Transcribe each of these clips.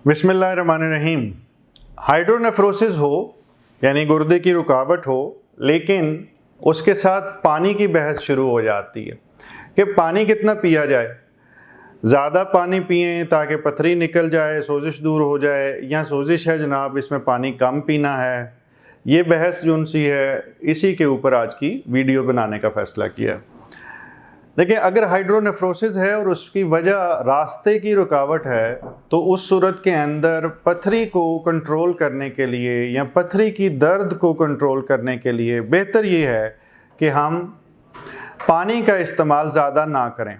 बिस्मिल्लाहिर्रहमानिर्रहीम। हाइड्रोनेफ्रोसिस हो यानी गुर्दे की रुकावट हो, लेकिन उसके साथ पानी की बहस शुरू हो जाती है कि पानी कितना पिया जाए। ज़्यादा पानी पिएं ताकि पथरी निकल जाए, सोजिश दूर हो जाए, या सोजिश है जनाब इसमें पानी कम पीना है। ये बहस जो सी है, इसी के ऊपर आज की वीडियो बनाने का फ़ैसला किया। देखिए, अगर हाइड्रोनेफ्रोसिस है और उसकी वजह रास्ते की रुकावट है, तो उस सूरत के अंदर पथरी को कंट्रोल करने के लिए या पथरी की दर्द को कंट्रोल करने के लिए बेहतर ये है कि हम पानी का इस्तेमाल ज़्यादा ना करें।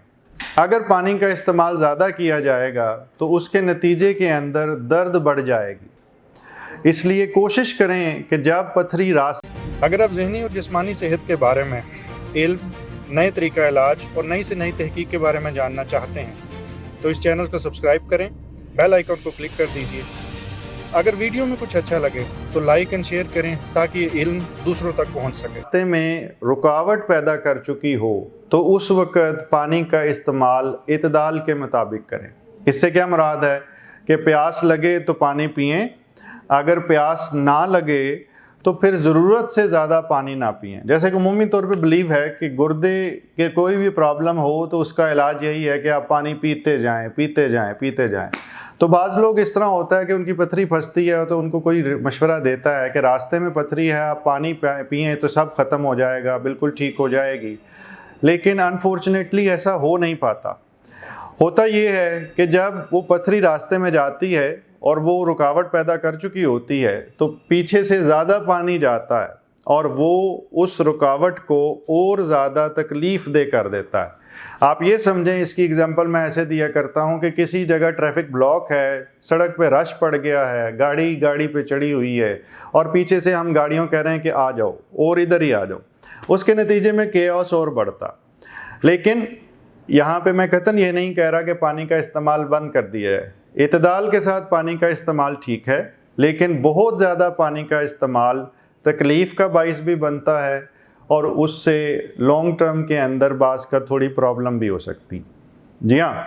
अगर पानी का इस्तेमाल ज़्यादा किया जाएगा तो उसके नतीजे के अंदर दर्द बढ़ जाएगी। इसलिए कोशिश करें कि जब पथरी अगर आप ज़हनी और जिस्मानी सेहत के बारे में इल्म, नए तरीका इलाज और नई से नई तहकीक के बारे में जानना चाहते हैं तो इस चैनल को सब्सक्राइब करें, बेल आइकन को क्लिक कर दीजिए। अगर वीडियो में कुछ अच्छा लगे तो लाइक एंड शेयर करें ताकि ये इल्म दूसरों तक पहुंच सके। रास्ते में रुकावट पैदा कर चुकी हो तो उस वक़्त पानी का इस्तेमाल इतदाल के मुताबिक करें। इससे क्या मुराद है कि प्यास लगे तो पानी पिएं, अगर प्यास ना लगे तो फिर ज़रूरत से ज़्यादा पानी ना पिएं। जैसे कि उमूमी तौर पे बिलीव है कि गुर्दे के कोई भी प्रॉब्लम हो तो उसका इलाज यही है कि आप पानी पीते जाएं, पीते जाएं, पीते जाएं। तो बाज़ लोग इस तरह होता है कि उनकी पथरी फंसती है तो उनको कोई मशवरा देता है कि रास्ते में पथरी है, आप पानी पिएँ तो सब ख़त्म हो जाएगा, बिल्कुल ठीक हो जाएगी। लेकिन अनफॉर्चुनेटली ऐसा हो नहीं पाता। होता ये है कि जब वो पथरी रास्ते में जाती है और वो रुकावट पैदा कर चुकी होती है तो पीछे से ज़्यादा पानी जाता है और वो उस रुकावट को और ज़्यादा तकलीफ़ दे कर देता है। आप ये समझें, इसकी एग्जांपल मैं ऐसे दिया करता हूँ कि किसी जगह ट्रैफिक ब्लॉक है, सड़क पे रश पड़ गया है, गाड़ी पे चढ़ी हुई है और पीछे से हम गाड़ियों कह रहे हैं कि आ जाओ और इधर ही आ जाओ। उसके नतीजे में केओस और बढ़ता। लेकिन यहाँ पे मैं कतन ये नहीं कह रहा कि पानी का इस्तेमाल बंद कर दिया है। इतदाल के साथ पानी का इस्तेमाल ठीक है, लेकिन बहुत ज़्यादा पानी का इस्तेमाल तकलीफ़ का बाइस भी बनता है और उससे लॉन्ग टर्म के अंदर बास का थोड़ी प्रॉब्लम भी हो सकती। जी हाँ,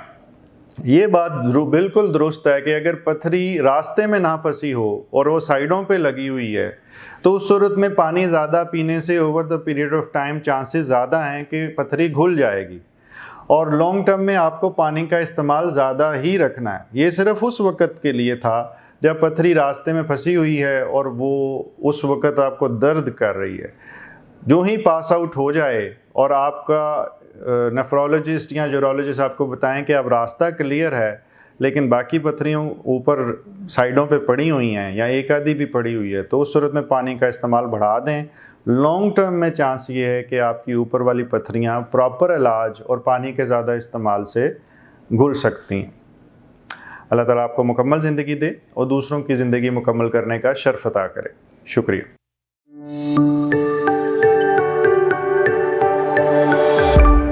ये बात बिल्कुल दुरुस्त है कि अगर पथरी रास्ते में ना फंसी हो और वो साइडों पे लगी हुई है तो उस सूरत में पानी ज़्यादा पीने से over the period of time chances ज़्यादा हैं कि पथरी घुल जाएगी और लॉन्ग टर्म में आपको पानी का इस्तेमाल ज़्यादा ही रखना है। ये सिर्फ उस वक़्त के लिए था जब पथरी रास्ते में फंसी हुई है और वो उस वक़्त आपको दर्द कर रही है। जो ही पास आउट हो जाए और आपका नेफ्रोलॉजिस्ट या यूरोलॉजिस्ट आपको बताएं कि अब रास्ता क्लियर है लेकिन बाकी पथरियों ऊपर साइडों पे पड़ी हुई हैं या एक आधी भी पड़ी हुई है, तो उस सूरत में पानी का इस्तेमाल बढ़ा दें। लॉन्ग टर्म में चांस ये है कि आपकी ऊपर वाली पथरियाँ प्रॉपर इलाज और पानी के ज़्यादा इस्तेमाल से घुल सकती हैं। अल्लाह ताला आपको मुकम्मल ज़िंदगी दे और दूसरों की ज़िंदगी मुकम्मल करने का शर्फ अता करे। शुक्रिया।